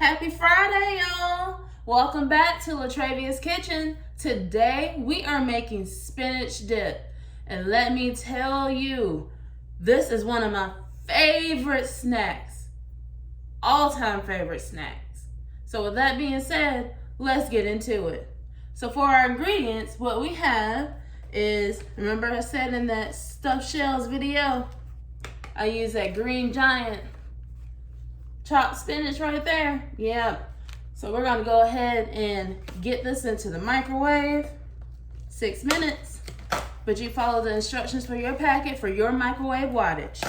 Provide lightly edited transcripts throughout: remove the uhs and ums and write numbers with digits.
Happy Friday, y'all! Welcome back to Latravia's Kitchen. Today, we are making spinach dip. And let me tell you, this is one of my favorite snacks. All-time favorite snacks. So with that being said, let's get into it. So for our ingredients, what we have is, remember I said in that stuffed shells video, I use that Green Giant chopped spinach right there. Yep. So we're gonna go ahead and get this into the microwave, 6 minutes, but you follow the instructions for your packet for your microwave wattage.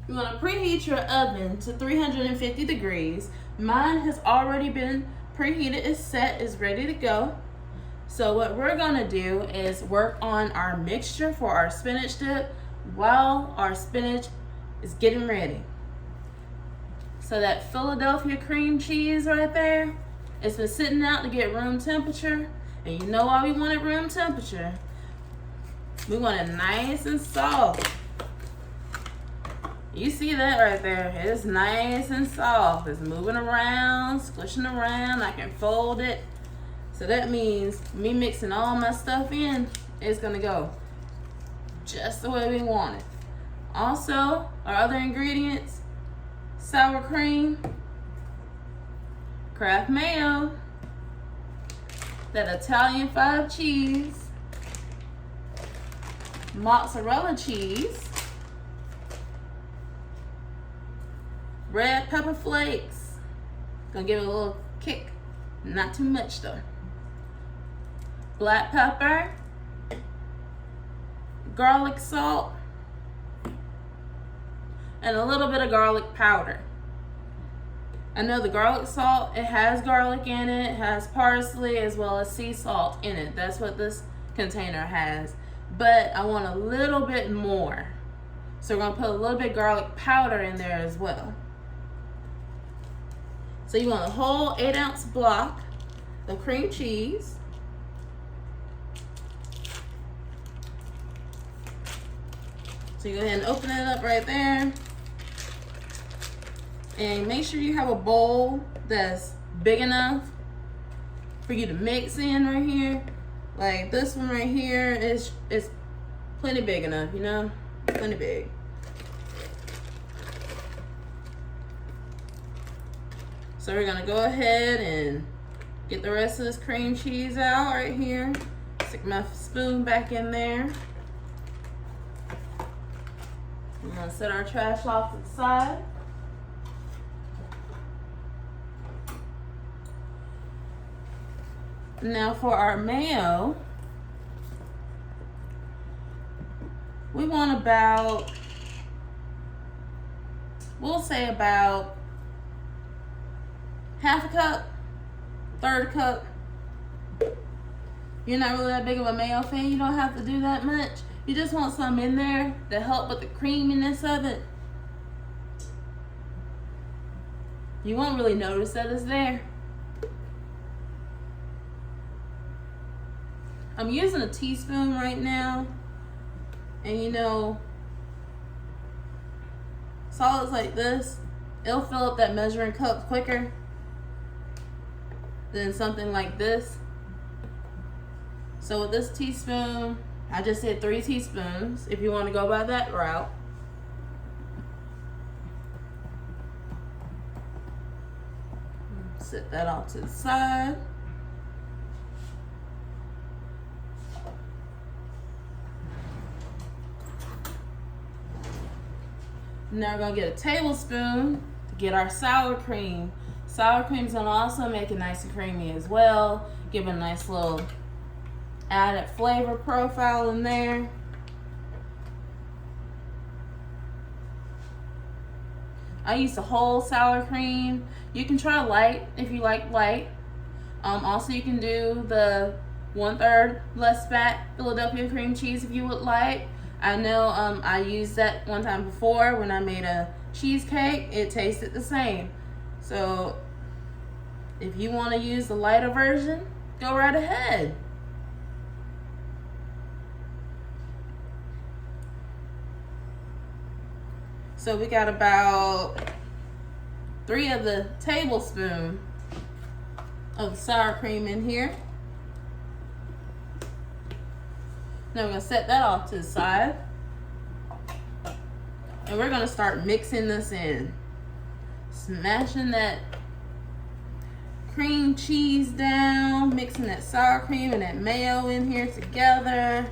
You want to preheat your oven to 350 degrees. Mine has already been preheated, it's set, it's ready to go. So what we're gonna do is work on our mixture for our spinach dip while our spinach is getting ready. So that Philadelphia cream cheese right there, it's been sitting out to get room temperature. And you know why we want it room temperature? We want it nice and soft. You see that right there? It's nice and soft. It's moving around, squishing around. I can fold it. So that means me mixing all my stuff in, it's gonna go just the way we want it. Also, our other ingredients, sour cream, Kraft mayo, that Italian 5 cheese, mozzarella cheese, red pepper flakes, gonna give it a little kick, not too much though. Black pepper, garlic salt, and a little bit of garlic powder. I know the garlic salt, it has garlic in it, it has parsley as well as sea salt in it. That's what this container has. But I want a little bit more. So we're gonna put a little bit of garlic powder in there as well. So you want a whole 8-ounce block of cream cheese. So you go ahead and open it up right there. And make sure you have a bowl that's big enough for you to mix in right here. Like this one right here is plenty big enough, you know? Plenty big. So we're gonna go ahead and get the rest of this cream cheese out right here. Stick my spoon back in there. I'm gonna set our trash off to the side. Now for our mayo, we want about, we'll say about half a cup, third cup. You're not really that big of a mayo fan, you don't have to do that much. You just want some in there to help with the creaminess of it. You won't really notice that it's there. I'm using a teaspoon right now. And you know, solids like this, it'll fill up that measuring cup quicker than something like this. So with this teaspoon, I just said 3 teaspoons if you want to go by that route. Set that off to the side. Now we're gonna get a tablespoon to get our sour cream. Sour cream is gonna also make it nice and creamy as well. Give it a nice little added flavor profile in there. I use the whole sour cream. You can try light if you like light. Also you can do the 1/3 less fat Philadelphia cream cheese if you would like. I know I used that one time before when I made a cheesecake. It tasted the same. So if you want to use the lighter version, go right ahead. So we got about 3 of the tablespoons of the sour cream in here. Now we're gonna set that off to the side. And we're gonna start mixing this in. Smashing that cream cheese down, mixing that sour cream and that mayo in here together.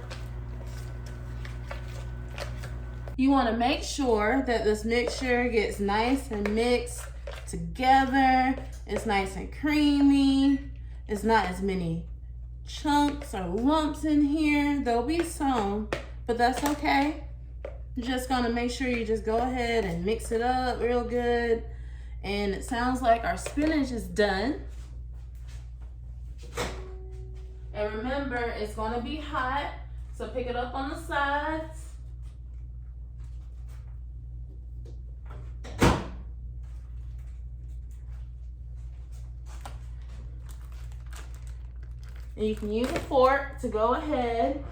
You wanna make sure that this mixture gets nice and mixed together. It's nice and creamy. It's not as many chunks or lumps in here. There'll be some, but that's okay. You're just gonna make sure you just go ahead and mix it up real good. And it sounds like our spinach is done. And remember, it's gonna be hot, so pick it up on the sides. And you can use a fork to go ahead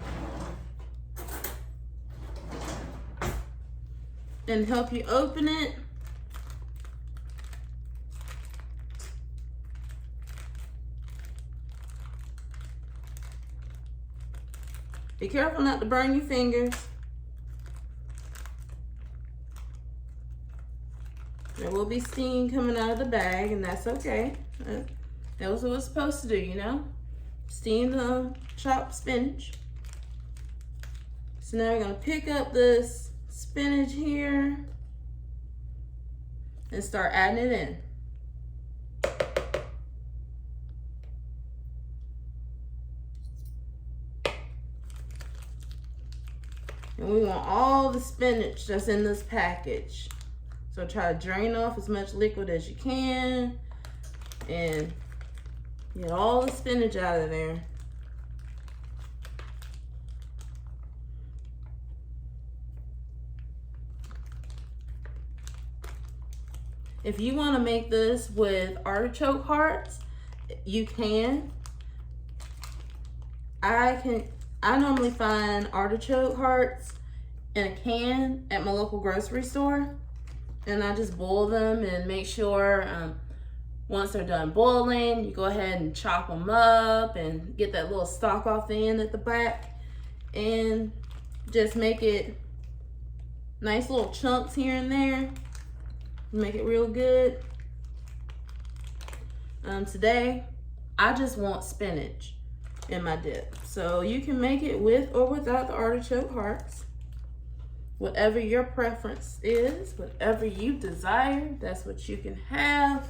and help you open it. Be careful not to burn your fingers. There will be steam coming out of the bag, and that's okay. That was what it's supposed to do, you know? Steam the chopped spinach. So now we're gonna pick up this spinach here and start adding it in. And we want all the spinach that's in this package. So try to drain off as much liquid as you can and get all the spinach out of there. If you want to make this with artichoke hearts, you can. I normally find artichoke hearts in a can at my local grocery store, and I just boil them and make sure once they're done boiling, you go ahead and chop them up and get that little stalk off the end at the back and just make it nice little chunks here and there. Make it real good. Today, I just want spinach in my dip. So you can make it with or without the artichoke hearts. Whatever your preference is, whatever you desire, that's what you can have.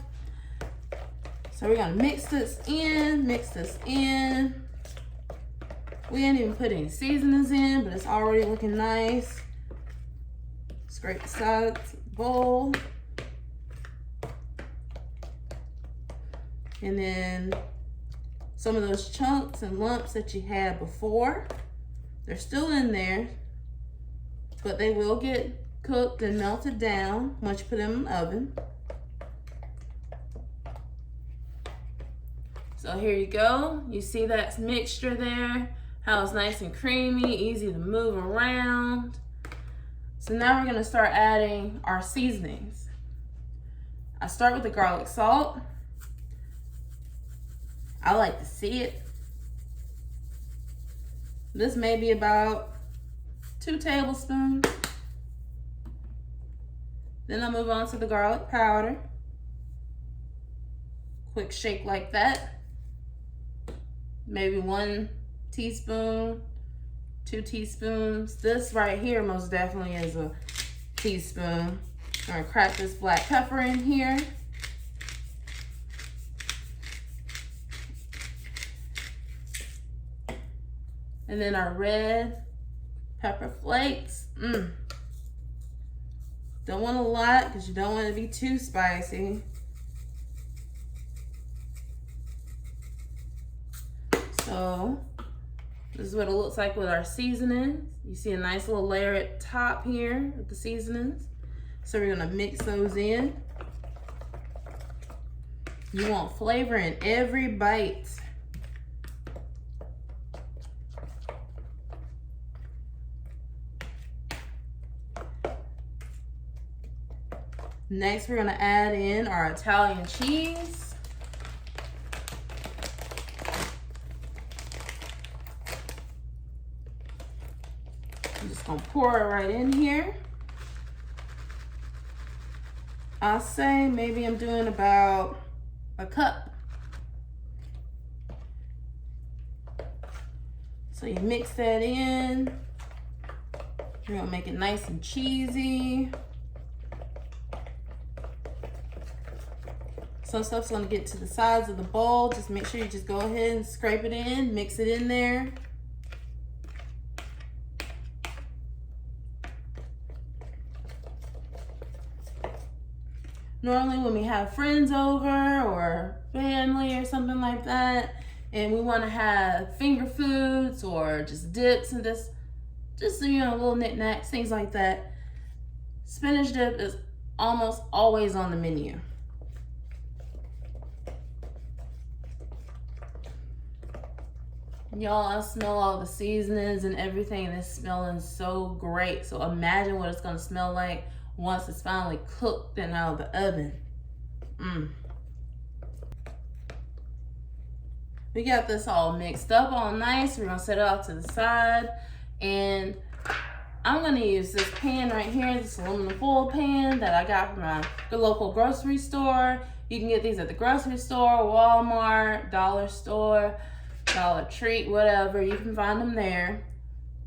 So we're gonna mix this in, mix this in. We ain't even put any seasonings in, but it's already looking nice. Scrape the sides of the bowl. And then some of those chunks and lumps that you had before, they're still in there, but they will get cooked and melted down once you put them in the oven. So here you go. You see that mixture there, how it's nice and creamy, easy to move around. So now we're gonna start adding our seasonings. I start with the garlic salt. I like to see it. This may be about 2 tablespoons. Then I'll move on to the garlic powder. Quick shake like that. Maybe 1 teaspoon, 2 teaspoons. This right here most definitely is a teaspoon. I'm gonna crack this black pepper in here. And then our red pepper flakes. Don't want a lot because you don't want it to be too spicy. So this is what it looks like with our seasonings. You see a nice little layer at the top here with the seasonings. So we're gonna mix those in. You want flavor in every bite. Next, we're gonna add in our Italian cheese. I'm just gonna pour it right in here. I'll say maybe I'm doing about a cup. So you mix that in. You're gonna make it nice and cheesy. Some stuff's gonna get to the sides of the bowl. Just make sure you just go ahead and scrape it in, mix it in there. Normally when we have friends over or family or something like that, and we wanna have finger foods or just dips and just you know, little knickknacks, things like that, spinach dip is almost always on the menu. Y'all, I smell all the seasonings and everything, and it's smelling so great. So imagine what it's gonna smell like once it's finally cooked and out of the oven. We got this all mixed up all nice. We're gonna set it off to the side, and I'm gonna use this pan right here, this aluminum foil pan that I got from the local grocery store. You can get these at the grocery store, Walmart, dollar store, Dollar Tree, whatever. You can find them there.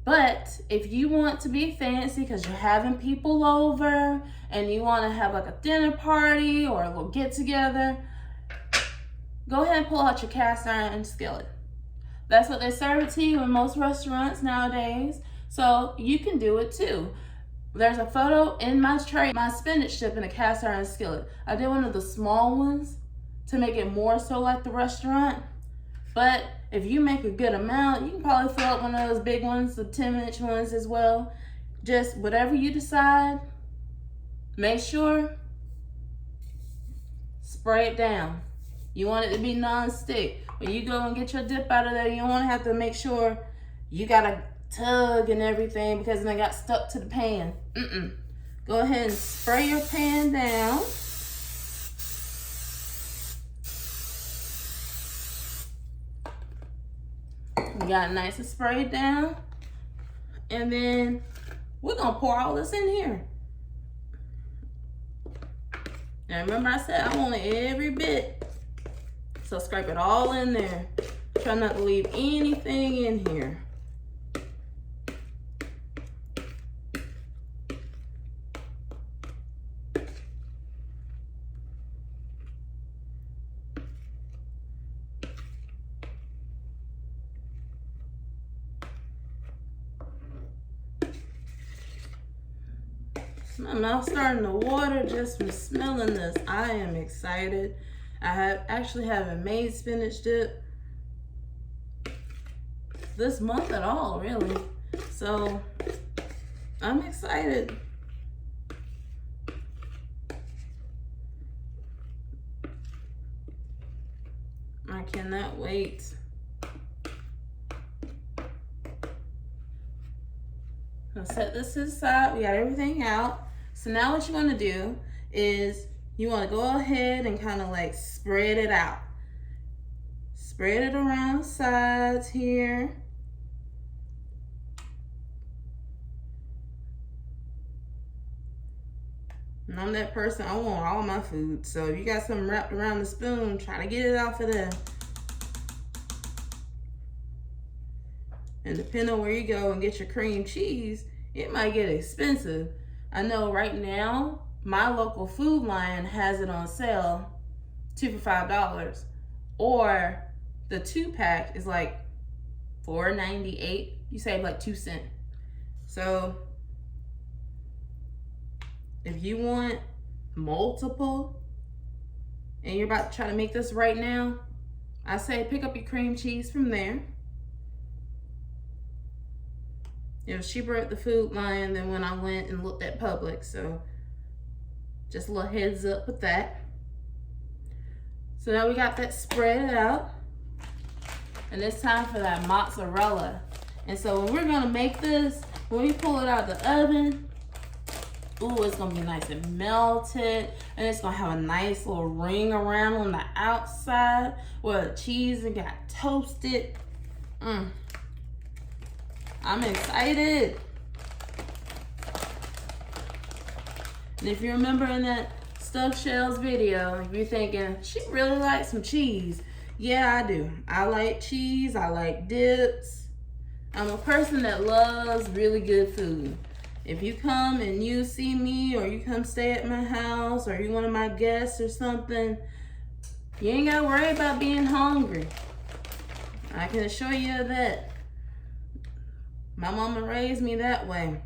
But if you want to be fancy because you're having people over and you want to have like a dinner party or a little get together, go ahead and pull out your cast iron skillet. That's what they serve it to you in most restaurants nowadays. So you can do it too. There's a photo in my tray, my spinach dip in a cast iron skillet. I did one of the small ones to make it more so like the restaurant. But if you make a good amount, you can probably fill up one of those big ones, the 10-inch ones as well. Just whatever you decide, make sure, spray it down. You want it to be non-stick. When you go and get your dip out of there, you don't want to have to make sure you got to tug and everything because then it got stuck to the pan. Go ahead and spray your pan down. We got it nice and sprayed down. And then we're gonna pour all this in here. And remember I said I want every bit. So scrape it all in there. Try not to leave anything in here. My mouth's starting to water just from smelling this. I am excited. I actually haven't made spinach dip this month at all, really. So I'm excited. I cannot wait. I'll set this to the side. We got everything out. So now what you want to do is you want to go ahead and kind of like spread it out. Spread it around the sides here. And I'm that person, I want all my food. So if you got something wrapped around the spoon, try to get it off of there. And depending on where you go and get your cream cheese, it might get expensive. I know right now, my local Food Lion has it on sale, 2 for $5. Or the 2-pack is like $4.98. You save like 2 cents. So if you want multiple and you're about to try to make this right now, I say pick up your cream cheese from there. It was cheaper at the Food Lion than when I went and looked at Publix, so just a little heads up with that. So now we got that spread out, and it's time for that mozzarella. And so when we're gonna make this, when we pull it out of the oven, Ooh, it's gonna be nice and melted, and it's gonna have a nice little ring around on the outside where the cheese got toasted. I'm excited. And if you remember in that stuffed shells video, if you're thinking, she really likes some cheese. Yeah, I do. I like cheese, I like dips. I'm a person that loves really good food. If you come and you see me, or you come stay at my house, or you're one of my guests or something, you ain't gotta worry about being hungry. I can assure you of that. My mama raised me that way.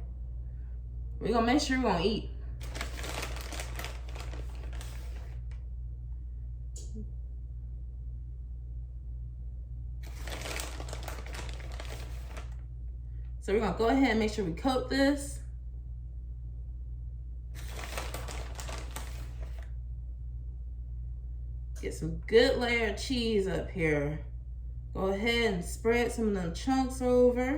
We're gonna make sure we're gonna eat. So we're gonna go ahead and make sure we coat this. Get some good layer of cheese up here. Go ahead and spread some of them chunks over.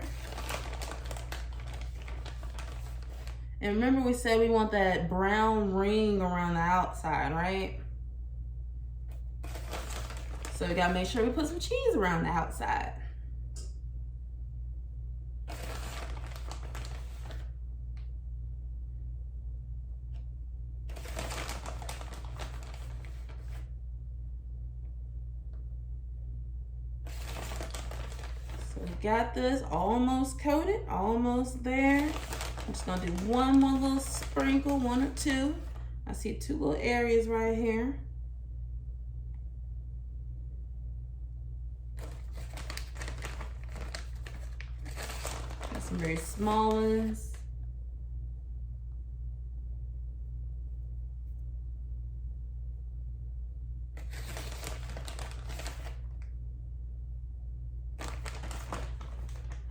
And remember we said we want that brown ring around the outside, right? So we gotta make sure we put some cheese around the outside. Got this almost coated, almost there. I'm just gonna do one more little sprinkle, one or two. I see two little areas right here. Got some very small ones.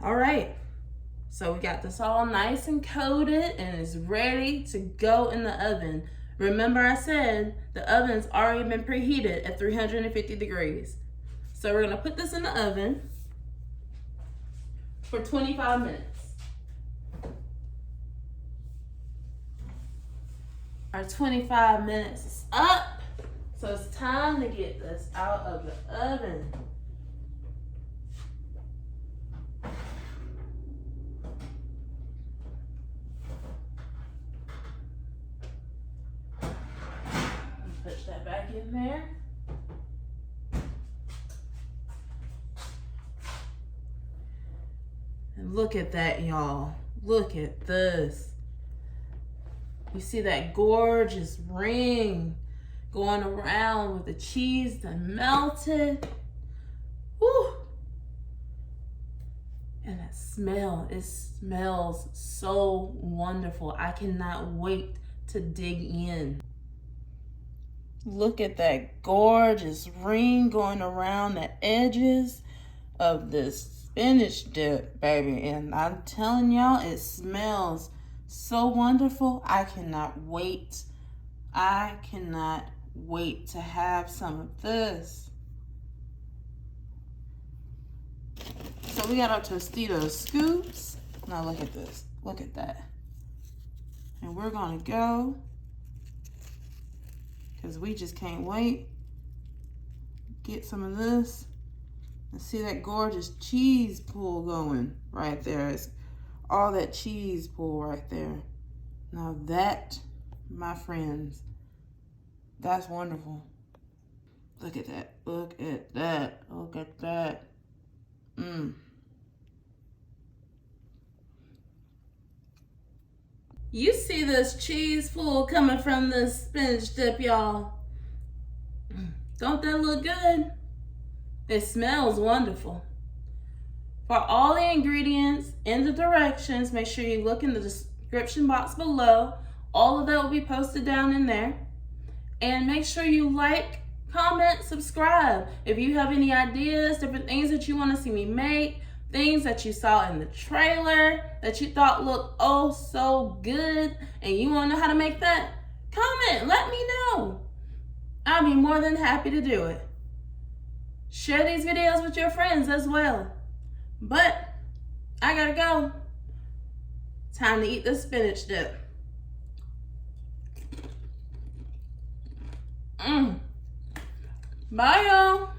All right, so we got this all nice and coated and it's ready to go in the oven. Remember I said the oven's already been preheated at 350 degrees. So we're gonna put this in the oven for 25 minutes. Our 25 minutes is up, so it's time to get this out of the oven. Push that back in there. And look at that, y'all. Look at this. You see that gorgeous ring going around with the cheese that melted. Woo! And that smell, it smells so wonderful. I cannot wait to dig in. Look at that gorgeous ring going around the edges of this spinach dip, baby. And I'm telling y'all, it smells so wonderful. I cannot wait. I cannot wait to have some of this. So we got our Tostito scoops. Now look at this. Look at that. And we're gonna go, because we just can't wait. Get some of this. And see that gorgeous cheese pool going right there. It's all that cheese pool right there. Now that, my friends, that's wonderful. Look at that. Look at that. Look at that. You see this cheese pool coming from this spinach dip, y'all. Don't that look good? It smells wonderful. For all the ingredients and the directions, make sure you look in the description box below. All of that will be posted down in there. And make sure you like, comment, subscribe. If you have any ideas, different things that you want to see me make, things that you saw in the trailer that you thought looked oh so good, and you want to know how to make that, comment, let me know. I'll be more than happy to do it. Share these videos with your friends as well. But I gotta go. Time to eat the spinach dip. Bye, y'all.